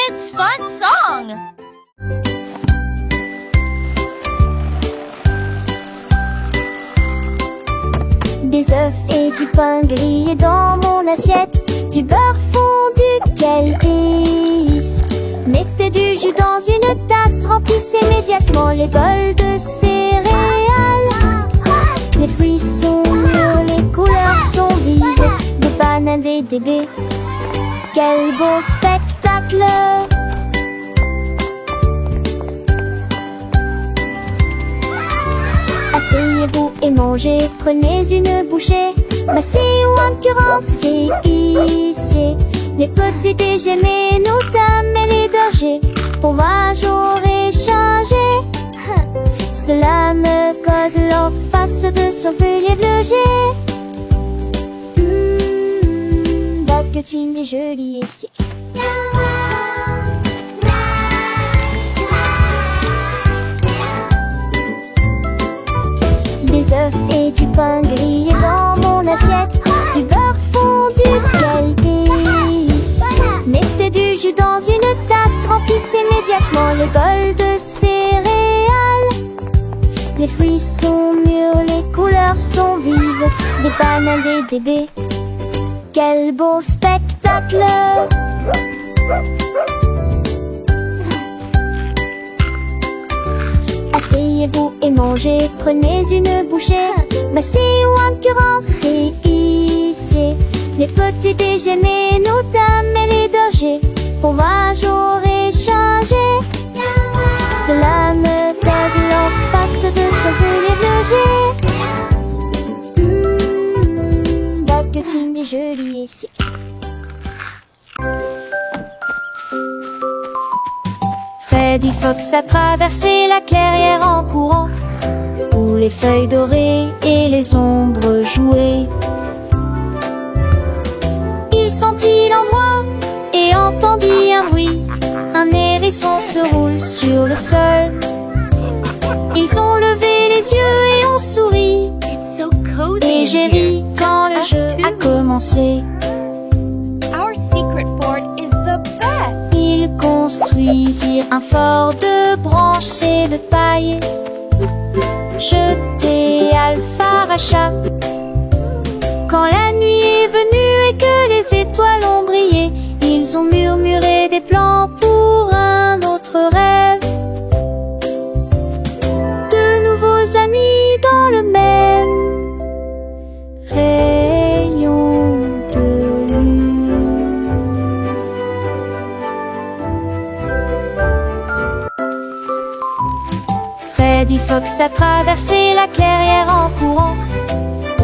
kids' fun song! Des œufs et du pain grillé dans mon assiette, du beurre fondu, quel délice! Mettez du jus dans une tasse, remplissez immédiatement les bols de céréales. Les fruits sont mûrs, les couleurs sont vives, des bananes, des baies. Quel beau spectacle! Asseyez-vous et mangez, prenez une bouchée, massez ou incurancez, ici. Les petits déjeuners, nos dames et les bergers, fromage au réchangé. Cela me code l'en face de son pilier bleu. Baguettine des jolis ici. Des œufs et du pain grillé dans mon assiette, du beurre fondu, quel délice! Mettez du jus dans une tasse, remplissez immédiatement les bols de céréales. Les fruits sont mûrs, les couleurs sont vives, des bananes et des baies. Quel beau spectacle! Asseyez-vous et mangez, prenez une bouchée, massez ou incurancez, ici. Les petits déjeuners, nos dames et les bergers, fromage au réchangé. Cela me donne l'en face de son pilier bleu. Baguettine des jolis ici. Freddy Fox a traversé la clairière en courant, où les feuilles dorées et les ombres jouaient. Il sentit l'endroit et entendit un bruit. Un hérisson se roule sur le sol. Ils ont levé les yeux et ont souri. Et j'ai ri quand le jeu a commencé. Ils construisirent un fort de branches et de paille. Jeté Alpharacha. Quand la nuit est venue et que les étoiles ont brillé, ils ont murmuré des plans pour un autre rêve. De nouveaux amis dans le même rayon de lune. Freddy Fox a traversé la clairière en courant,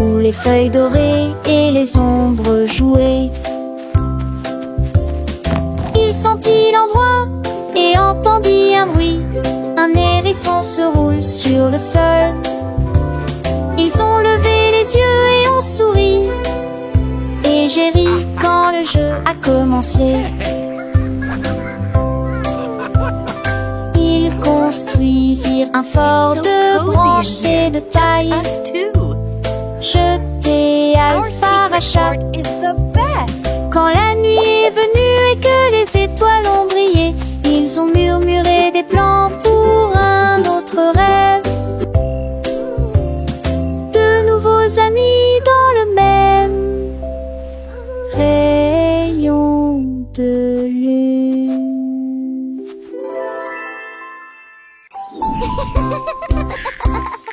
où les feuilles dorées et les ombres jouaient. Il sentit l'endroit et entendit un bruit. Un hérisson se roule sur le sol. Ils ont levé les yeux et ont souri. Et j'ai ri quand le jeu a commencé. Ils construisirent un fort de branches et de paille. Jeté Alpharacha. Quand la nuit est venue et que les étoiles ont brillé, ils ont murmuré des plans pour un autre rêve. De nouveaux amis dans le même rayon de lune.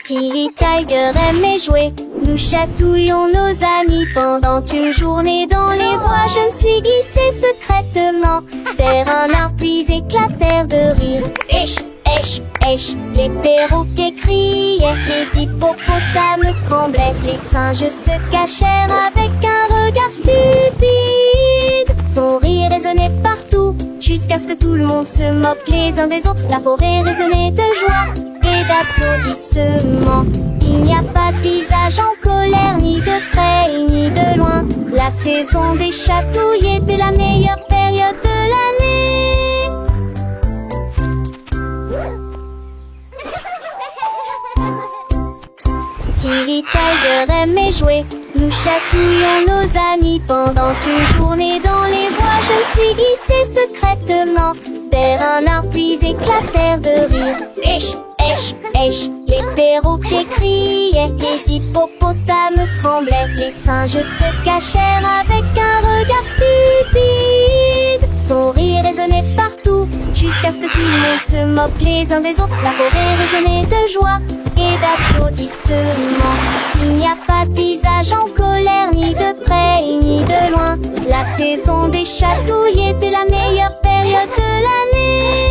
Tilly Tiger aimait jouer. Nous chatouillons nos amis pendant une journée dans les bois. Je me suis glissée secrètement vers un arbre puis éclatèrent de rire. Esh, esh, esh, les perroquets criaient, les hippopotames tremblaient, les singes se cachèrent avec un regard stupide. Son rire résonnait partout jusqu'à ce que tout le monde se moque les uns des autres. La forêt résonnait de joie et d'applaudissements. Il n'y a pas de visage en colère, ni de près ni de loin. La saison des chatouilles était la meilleure période de l'année. Tilly Tiger aimait jouer. Nous chatouillons nos amis pendant une journée dans les bois. Je me suis glissée secrètement éclatement. Vers un arbre puis éclatèrent de rire. Esh, esh, esh, les perroquets criaient, les hippopotames tremblaient, les singes se cachèrent avec un regard stupide. Son rire résonnait partout, jusqu'à ce que tout le monde se moque les uns des autres. La forêt résonnait de joie et d'applaudissements. Il n'y a pas de visage en colère, ni de près ni de loin. La saison des chatouilles était la meilleure période de l'année.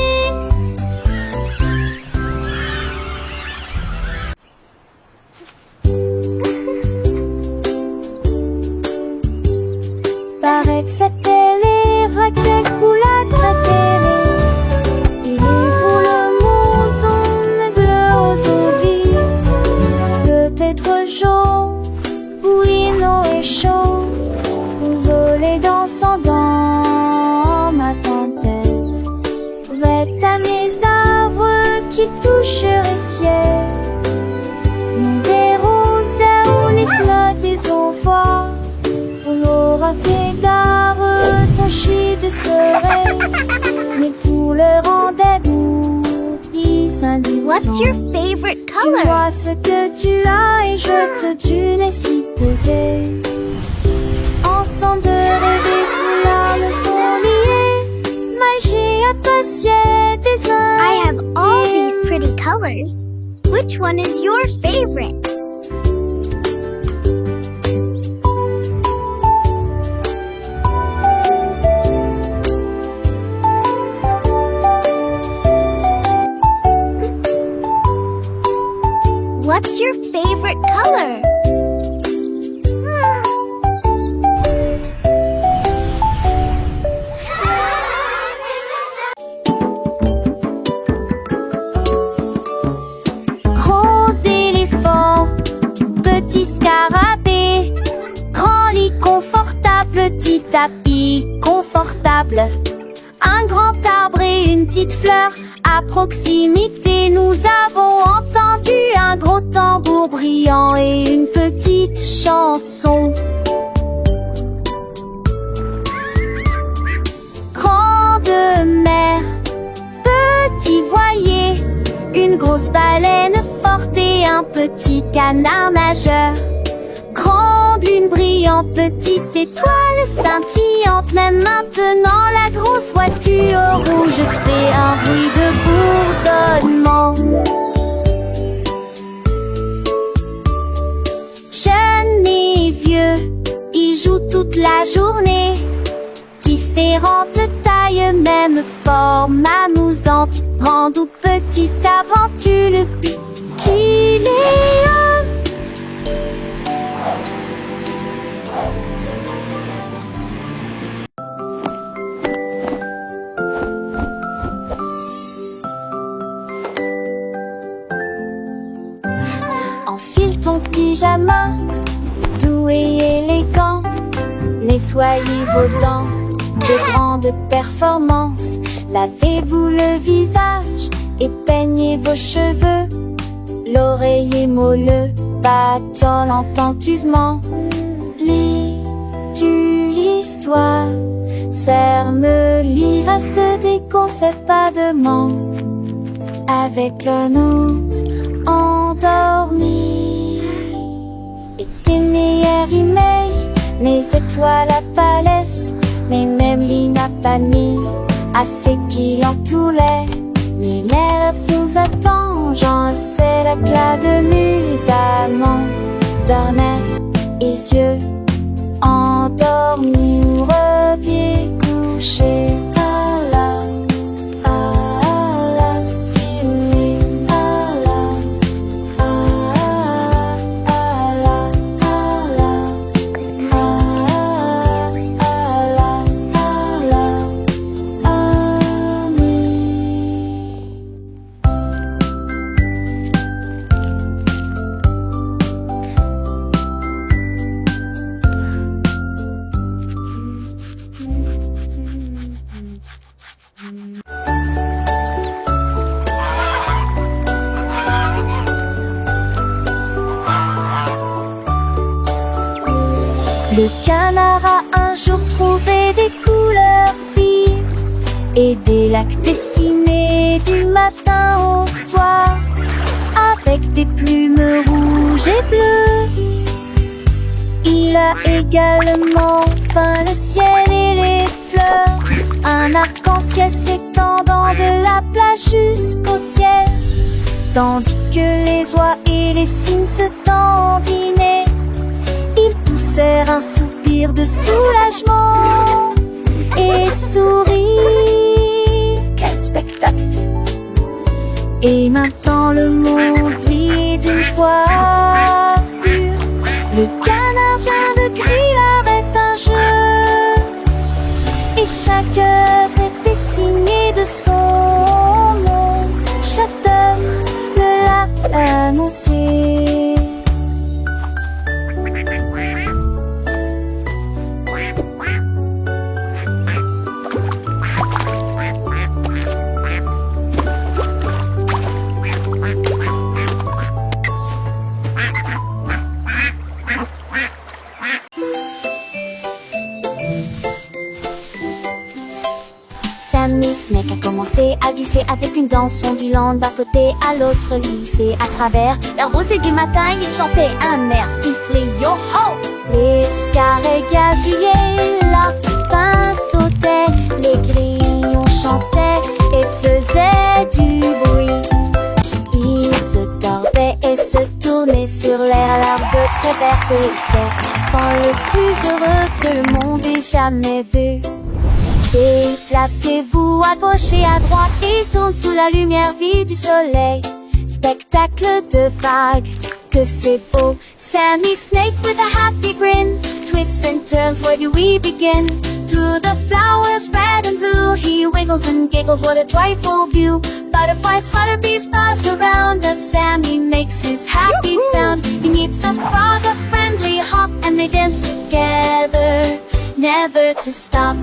Paraît que c'était les Raxécoula préférés. Et les boules mousson bleu aux oublis. Peut-être jaune, bouillon et chaud. Pousolé dansant dans ma tempête. Vête à mes arbres qui toucheraient ciel. Nous des roses où les notes des envois. On aura fait d'arbres tachés de soleil. Mes poules rendaient d'oubli indifférents. What's your favorite Tu color? vois ce que tu as et je te tue les si pesés. Ensemble de rêver, nos larmes sont liées. Magie appréciée des uns. I have all these pretty colors. Which one is your favorite? What's your favorite color? Gros éléphant, petit scarabée, grand lit confortable, petit tapis confortable. Un grand arbre et une petite fleur, à proximité nous avons entendu un gros tambour brillant et une petite chanson. Grande mer, petit voilier, une grosse baleine forte et un petit canard nageur. Grande lune brillante, petite étoile scintillante. Même maintenant la grosse voiture rouge fait un bruit de bourdonnement. Jeunes et vieux, ils jouent toute la journée. Différentes tailles, même forme amusante. Grande ou petite aventure, le but qu'il est un. Enfile ton pyjama, doux et élégant. Nettoyez vos dents de grandes performances. Lavez-vous le visage et peignez vos cheveux. L'oreiller moelleux battant attentivement. Lis-tu l'histoire? Serre-me-lit, reste des conseils pas de manque. Avec le nôtre endormi. Et tes meilleurs emails, les étoiles à palès, les mêmes lignes à panier, assez qui en tous les. Mais l'air vous attend, j'en sais l'éclat de lune d'amant, d'ornais et yeux endormis ou repieds couchés. Le canard a un jour trouvé des couleurs vives et des lacs dessinés du matin au soir, avec des plumes rouges et bleues. Il a également peint le ciel et les fleurs, un arc-en-ciel s'étendant de la plage jusqu'au ciel, tandis que les oies et les cygnes se dandinaient. Ils poussèrent un soupir de soulagement et sourirent. Quel spectacle! Et maintenant le monde vit d'une joie pure. Le canard vient de griller avec un jeu, et chaque œuvre est dessinée de son nom. Chef d'œuvre le l'a annoncé. Sammy Snake a commencé à glisser avec une danse ondulant d'un côté à l'autre lycée. À travers la rosée du matin, il chantait un air sifflé yo-ho. Les scarets gazillaient, la lapin sautait, les grillons chantaient et faisaient du bruit. Ils se tordaient et se tournaient sur l'air, l'arbre très vert que le serpent le plus heureux que le monde ait jamais vu. Déplacez-vous à gauche et à droite, et tourne sous la lumière vive du soleil. Spectacle de vagues, que c'est beau. Sammy Snake with a happy grin, twists and turns, where do we begin? To the flowers red and blue, he wiggles and giggles, what a joyful view. Butterflies flutter, bees buzz around as Sammy makes his happy sound. He meets a frog, a friendly hop, and they dance together, never to stop.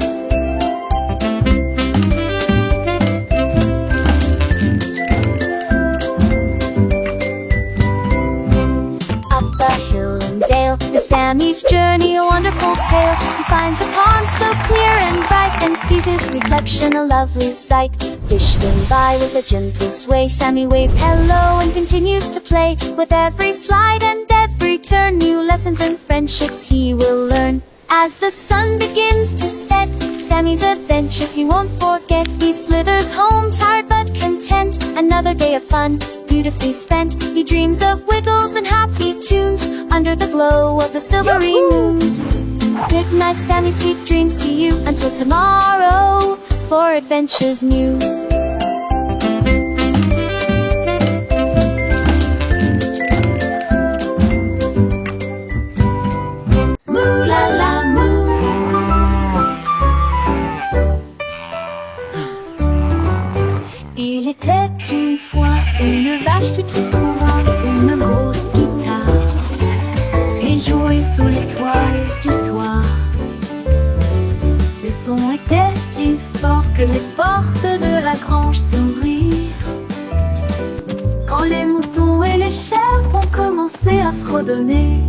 And Sammy's journey a wonderful tale. He finds a pond so clear and bright, and sees his reflection a lovely sight. Fish swim by with a gentle sway. Sammy waves hello and continues to play. With every slide and every turn, new lessons and friendships he will learn. As the sun begins to set, Sammy's adventures he won't forget. He slithers home tired but content, another day of fun beautifully spent. He dreams of wiggles and happy tunes under the glow of the silvery moons. Good night, Sammy, sweet dreams to you, until tomorrow for adventures new. Moo la la moo. Il était une fois une vache qui trouva une grosse guitare et jouait sous l'étoile du soir. Le son était si fort que les portes de la grange s'ouvrirent. Quand les moutons et les chèvres ont commencé à fredonner,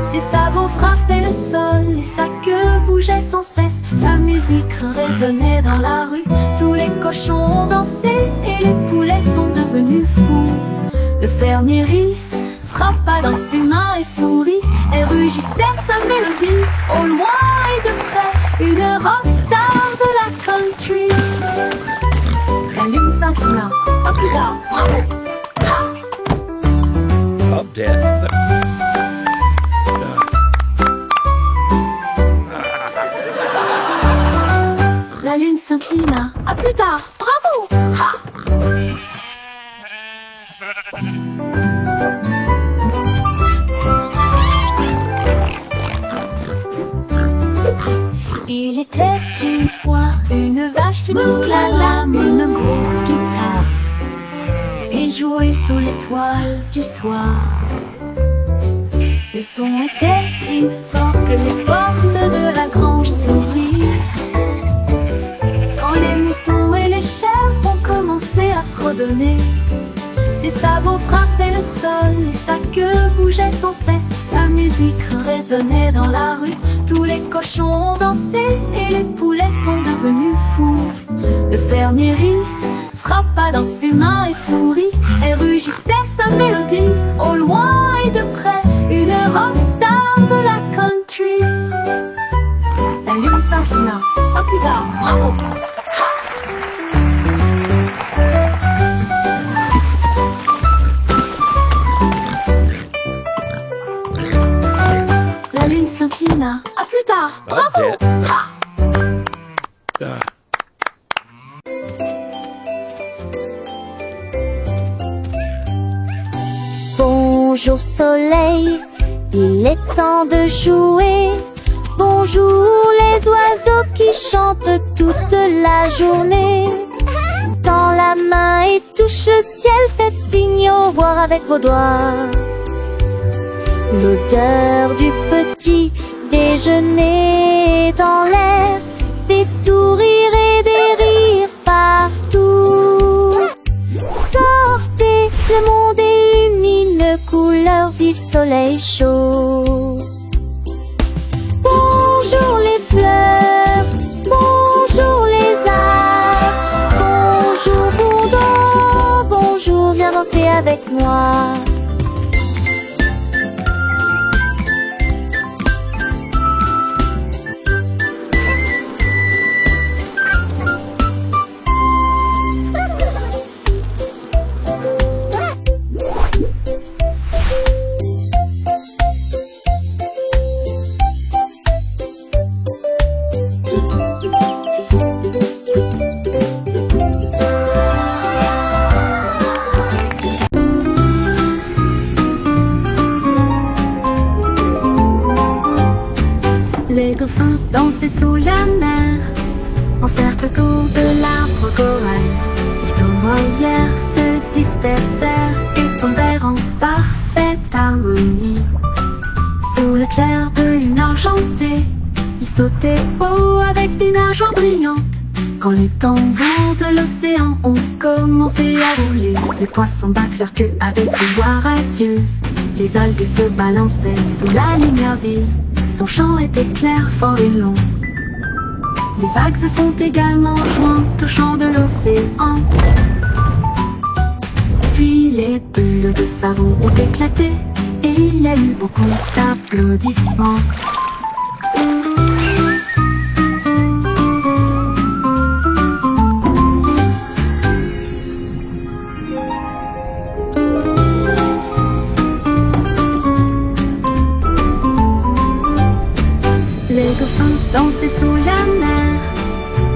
ses sabots frappaient le sol et sa queue bougeait sans cesse. Sa musique résonnait dans la rue, tous les cochons ont dansé et les poulets sont devenus fous. Le fermier rit, frappa dans ses mains et sourit, et rugissait sa mélodie. Au loin et de près, une rockstar de la country. La lune s'inclina, pas plus tard, bravo. Up dead. La lune s'inclina, à plus tard, bravo. Ha! Il était une fois une vache qui moulala, une grosse guitare et jouait sous l'étoile du soir. Le son était si fort que les portes de la grange s'ouvrirent. Quand les moutons et les chèvres ont commencé à fredonner, ses sabots frappaient le sol et sa queue bougeait sans cesse. Sa musique résonnait dans la rue, tous les cochons ont dansé et les poulets sont devenus fous. Le fermier rit, frappa dans ses mains et sourit. Elle rugissait sa mélodie, au loin et de près, une rockstar de la country. La lune s'inclina, à plus tard, bravo. La lune s'inclina, à plus tard, bravo. Bonjour soleil, il est temps de jouer. Bonjour les oiseaux qui chantent toute la journée. Tends la main et touche le ciel, faites signe au revoir avec vos doigts. L'odeur du petit déjeuner dans l'air, des sourires et des rires partout. Sortez, le monde illumine, couleur vive, soleil chaud. Bonjour les fleurs, bonjour les arbres, bonjour bourdon, bonjour, viens danser avec moi. Les dauphins dansaient sous la mer, en cercle autour de l'arbre corail. Les tournoyères se dispersèrent et tombèrent en parfaite harmonie. Sous le clair de lune argentée, ils sautaient haut avec des nageoires brillantes. Quand les tambours de l'océan ont commencé à rouler, les poissons battent leur queue avec des voix radieuses. Les algues se balançaient sous la lumière vive. Son chant était clair, fort et long. Les vagues se sont également jointes au chant de l'océan. Puis les bulles de savon ont éclaté et il y a eu beaucoup d'applaudissements. Les dauphins dansaient sous la mer,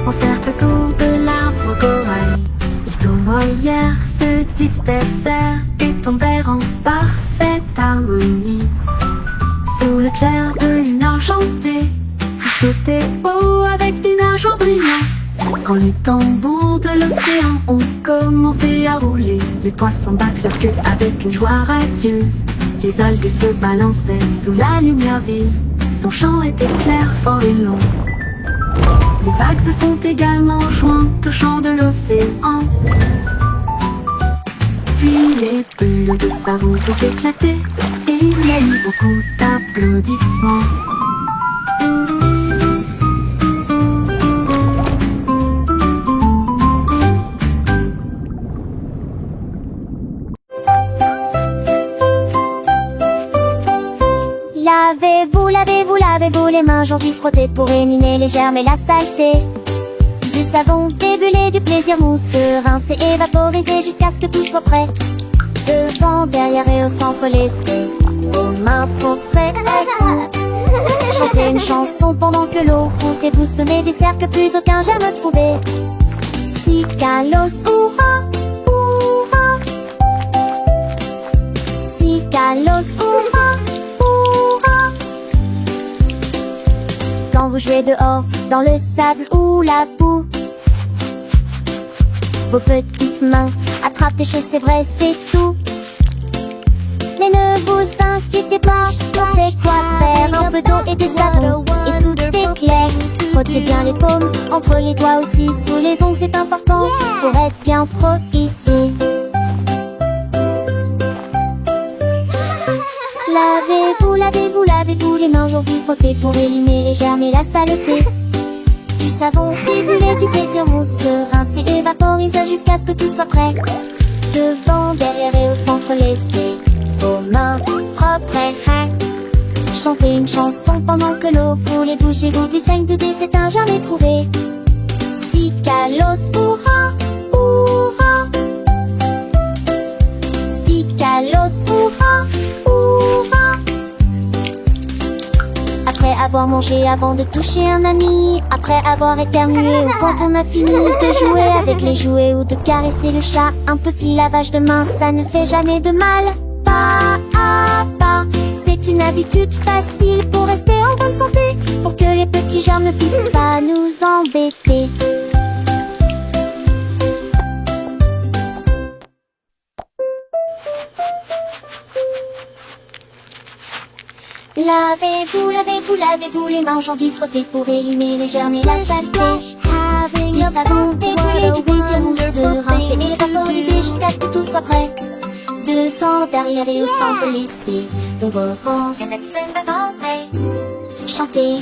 en cercle autour de l'arbre corail. Les tournoyères se dispersèrent et tombèrent en parfaite harmonie. Sous le clair de lune argentée, ils sautaient haut avec des nageoires brillantes. Quand les tambours de l'océan ont commencé à rouler, les poissons battent leur queue avec une joie radieuse. Les algues se balançaient sous la lumière vive. Son chant était clair, fort et long. Les vagues se sont également jointes au chant de l'océan. Puis les bulles de savon ont éclaté et il y a eu beaucoup d'applaudissements. Lavez-vous les mains, aujourd'hui frottez pour éliminer les germes et la saleté. Du savon débulé, du plaisir mousseux, rincé et vaporisé jusqu'à ce que tout soit prêt. Devant, derrière et au centre, laissez vos mains propres. Chantez une chanson pendant que l'eau route et vous semez des cercles, plus aucun germe trouvé. Cicalos, hurrah, hurrah. Cicalos, hurrah, hurrah. Quand vous jouez dehors, dans le sable ou la boue, vos petites mains attrapent des choses, c'est vrai, c'est tout. Mais ne vous inquiétez pas, on sait quoi faire. Un peu d'eau et du savon et tout est clair. Frottez bien les paumes, entre les doigts aussi, sous les ongles c'est important pour être bien pro ici. Lavez-vous, lavez-vous, lavez-vous les mains, aujourd'hui frottez pour éliminer les germes et la saleté. Du savon débulé, petit plaisir mou se rince et évaporise jusqu'à ce que tout soit prêt. Devant, derrière et au centre, laissez vos mains propres. Chantez une chanson pendant que l'eau coule et bougez-vous du 5 2 c'est un jamais trouvé. Si Kalos, hurrah, hurrah. Si Kalos, hurrah, hurrah. Après avoir mangé, avant de toucher un ami, après avoir éternué ou quand on a fini de jouer avec les jouets ou de caresser le chat, un petit lavage de main, ça ne fait jamais de mal. Pas à pas, c'est une habitude facile pour rester en bonne santé, pour que les petits germes ne puissent pas nous embêter. Lavez-vous, lavez-vous, lavez-vous les mains aujourd'hui, frottez pour éliminer les germes et la saleté. Du savon découlé, du plaisir mou se rincer et vaporiser jusqu'à ce que tout soit prêt. Devant, derrière et au centre, laissez vos repenses chanter.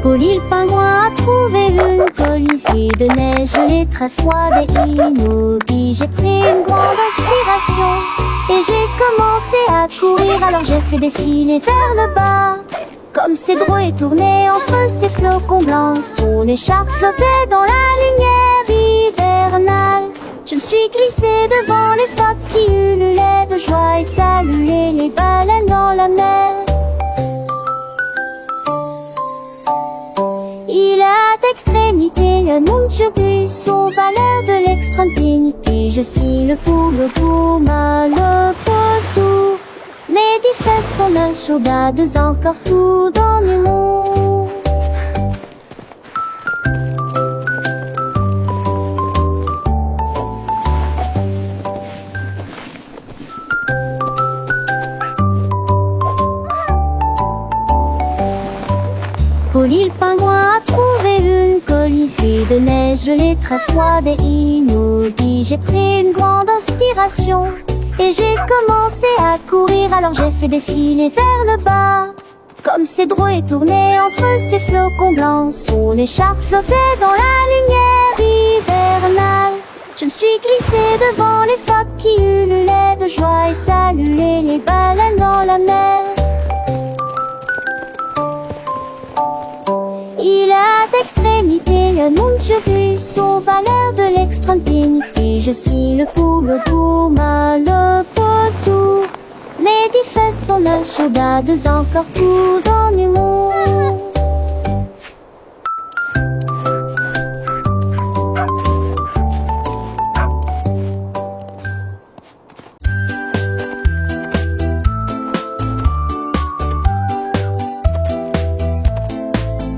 Polly le pingouin a trouvé une colifie de neige gelée très froide et immobile. J'ai pris une grande inspiration et j'ai commencé à courir. Alors j'ai fait défiler vers le bas, comme ces drôles tournaient entre ces flocons blancs. Son écharpe flottait dans la lumière hivernale. Je me suis glissée devant les phoques qui ululaient de joie et saluaient les baleines dans la mer. Il a d'extrémité un monde jurus aux valeurs de l'extrême dignité. Je suis le pouma, le potou. Mes 10 fesses sont le chaudades, encore tout dans le monde. Polly le pingouin a trouvé une colifie de neige gelée très froide et immobile. J'ai pris une grande inspiration et j'ai commencé à courir. Alors j'ai fait défiler vers le bas, comme ces drôles tournaient entre ces flocons blancs. Son écharpe flottait dans la lumière hivernale. Je me suis glissée devant les phoques qui ululaient de joie et saluaient les baleines dans la mer. Il a d'extrémité un monde jurus aux valeurs de l'extrême dignité. Je suis le pouma, le potou. Mes 10 fesses sont le chaudades, encore tout dans le monde.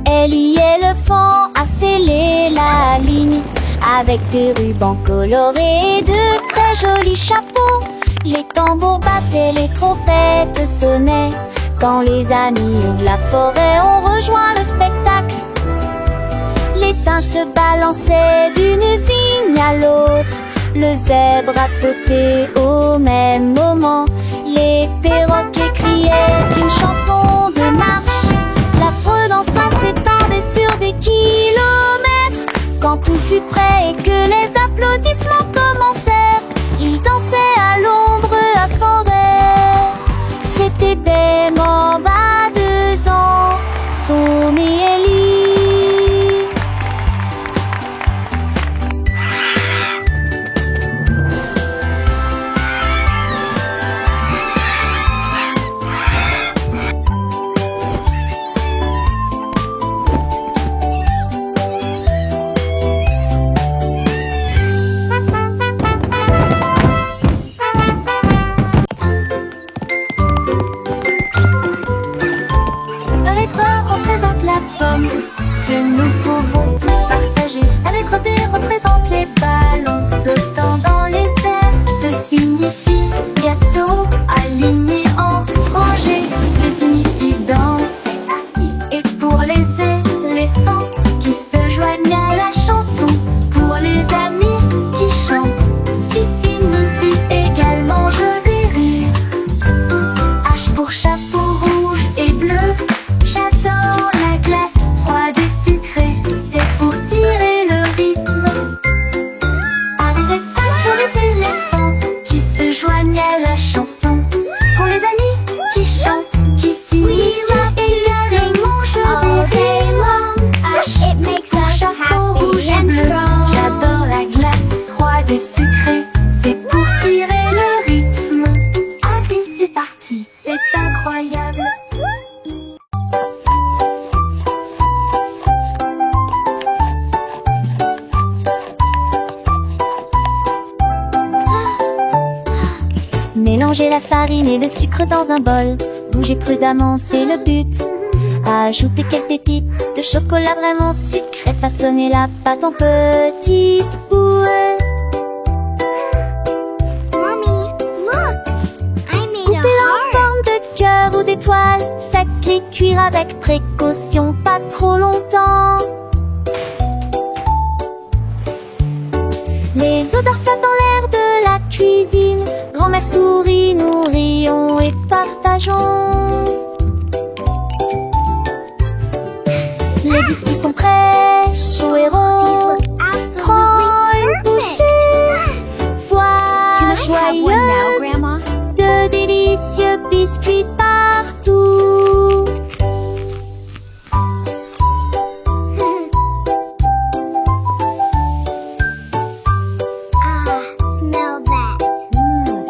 Ellie éléphant a scellé la ligne avec des rubans colorés et de très jolis chapeaux. Les tambours battaient, les trompettes sonnaient quand les amis de la forêt ont rejoint le spectacle. Les singes se balançaient d'une vigne à l'autre. Le zèbre a sauté au même moment. Les perroquets criaient une chanson de marche. L'affreux dans ce train s'étendait sur des kilomètres. Quand tout fut prêt et que les applaudissements commencèrent, ils dansaient à l'ombre à son rêve. C'était Bemba, 2 ans, Somme et Ellie. que nous pouvons tout partager. La lettre B représente les ballons flottant dans les airs. Ce signifie gâteau, aligné en rangée. D signifie danse, c'est parti. Et pour les éléphants qui se joignent à la chanson, pour les amis qui chantent, J signifie également jeux et rire. H pour chapeau rouge et bleu. J'adore la glace froide et sucrée, c'est pour tirer le rythme. Avec pour les éléphants qui se joignent à la chanson, pour les amis qui chantent, qui signifie également jeux et rire. H It makes pour us chapeau happy rouge et and bleu. strong. J'adore la glace froide et sucrée, c'est pour tirer le rythme. Allez, c'est parti, c'est incroyable. Mélangez la farine et le sucre dans un bol. Bougez prudemment, c'est le but. Ajoutez quelques pépites de chocolat vraiment sucré. Façonnez la pâte en petites boules. Mommy, look! I made a Coupez-la en heart. forme de cœur ou d'étoile. Faites-les cuire avec précaution, pas trop longtemps. Les odeurs flottent dans l'air de la cuisine. Grand-mère sourit, nous rions et partageons. Les biscuits sont prêts, chauds et These ronds. look Prends absolutely une bouchée. perfect. Voix Can I have one now, joyeuse Grandma? de délicieux biscuits partout. Smell that.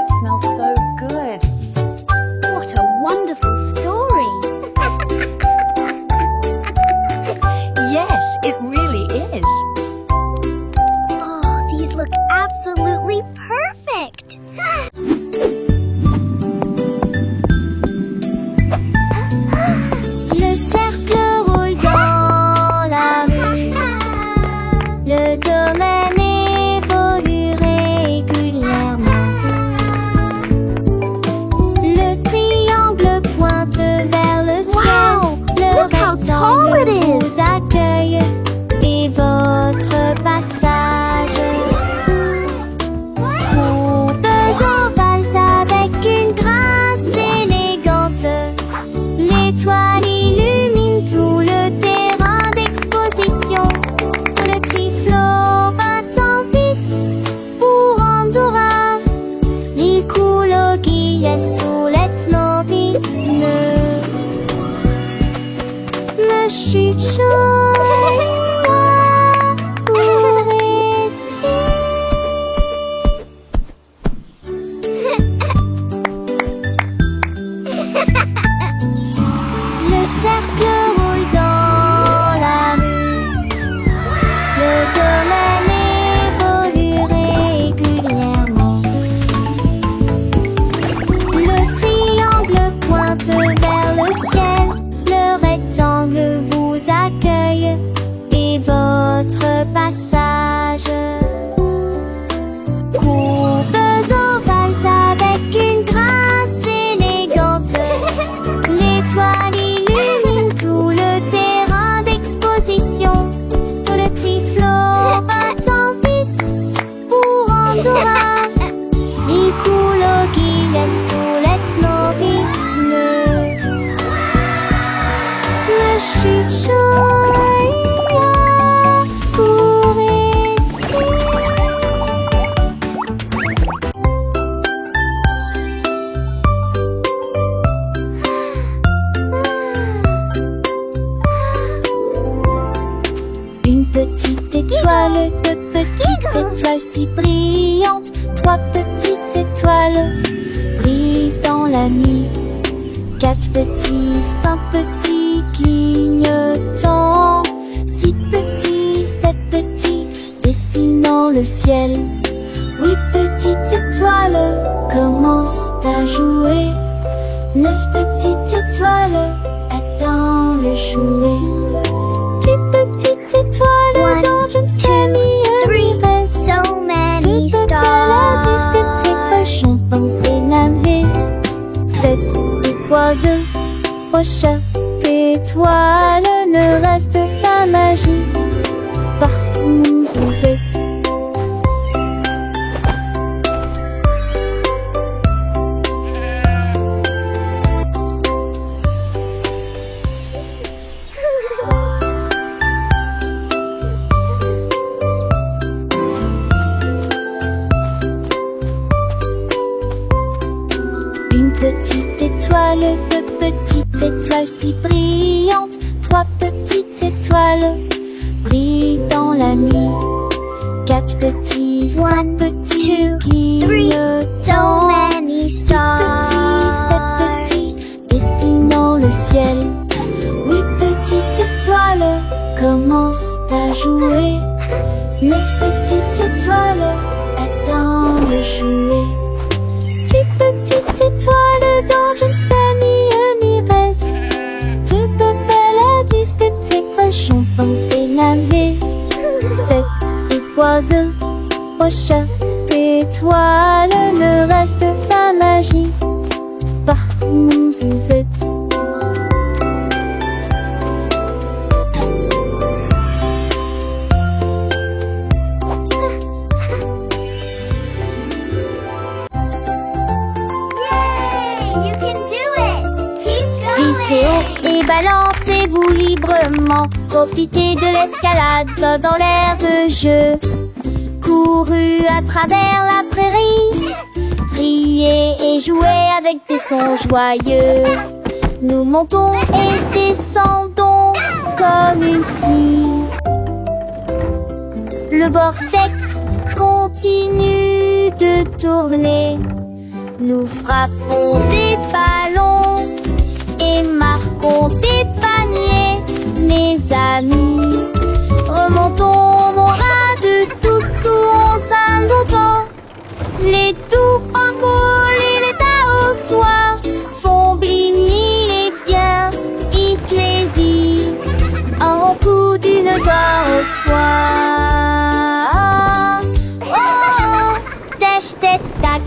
It smells so good. What a wonderful story. Yes, it really is. Oh, these look absolutely perfect. Le cercle roule dans la rue. Le domaine évolue régulièrement. Le triangle pointe vers le ciel. Le Look how tall it rectangle is. vous accueille et votre passage. Coupes ovales avec une grâce élégante. L'étoile illumine tout le terrain d'exposition. Le triflo bat en vis pour Andorra. L'écologie sulet nobile. Le chute chaud pour rester. Le cercle roule dans la rue. Le domaine évolue régulièrement. Le triangle pointe vers le ciel. Le rectangle vous accueille et votre passage. Coupes ovales avec une grâce élégante. L'étoile illumine tout le terrain d'exposition. Le triflo bat en vis pour Andorra. L'écologie sulet nobile. Le chute chaud pour rester. Une petite étoile, deux petites étoiles si brillantes. Trois petites étoiles brillent dans la nuit. Quatre petits, cinq petits clignotants. Six petits, sept petits dessinant le ciel. Huit petites étoiles commencent à jouer. 9 petites étoiles attendent le jouet. 10 petites chaque étoile ne reste pas magique partout où vous êtes. Une petite étoile, deux petites étoiles si brillantes, trois petites étoiles brillent dans la nuit. Quatre petits, cinq petits clignotants, So many six stars. petits, sept petits dessinant le ciel. Huit petites étoiles commencent à jouer. Neuf petites étoiles attendent le jouet. Dix petites étoiles dans je ne sais ni reste. De Babel à 10 étoiles chantant ses navets. 7 oiseaux, oh chaque étoile ne reste pas magique partout où vous êtes. Yay! You can do it! Keep Glissez going! haut et balancez-vous librement. Profitez de l'escalade dans l'air de jeu. Courez à travers la prairie. Riez et jouez avec des sons joyeux. Nous montons et descendons comme une scie. Le vortex continue de tourner. Nous frappons des ballons et marquons des paniers, mes amis. Remontons mon rat de tous sous un bouton. Les doux francols et les tas au soir font bligner les biens et plaisir. Un coup d'une doigt au soir. Oh, oh, tâche, tête, tac.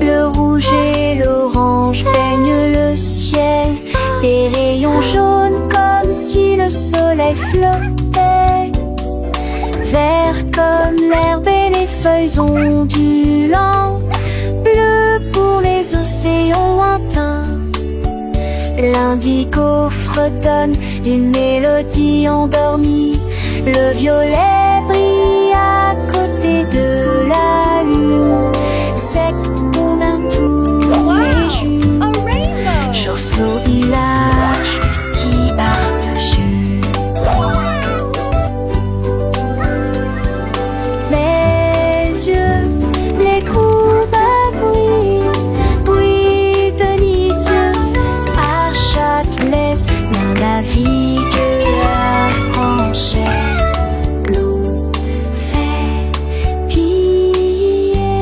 Le rouge et l'orange peignent le ciel, des rayons jaunes comme si le soleil flottait. Vert comme l'herbe et les feuilles ondulantes, bleu pour les océans lointains. L'indigo fredonne une mélodie endormie. Le violet brille à côté de la lune. Secte qu'on a tous les jours. A rainbow! Chausseau, village, sti, art, jus. Mes yeux, les courbes brillent délicieux. À chaque laisse, l'un navigue la tranchée. L'eau fait piller.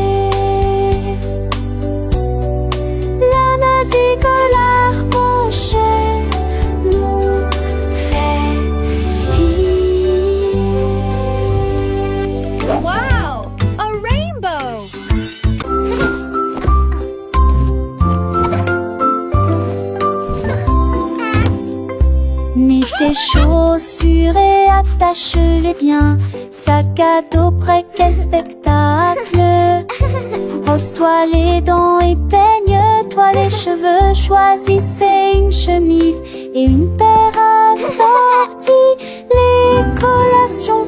La navigue l'archange. L'eau fait piller. Wow! A rainbow! Mets tes chaussures et attache-les bien. Sac à dos prêt, quel spectacle. Brosse-toi les dents et peigne-toi les cheveux. Choisissez une chemise et une paire assortie. Les collations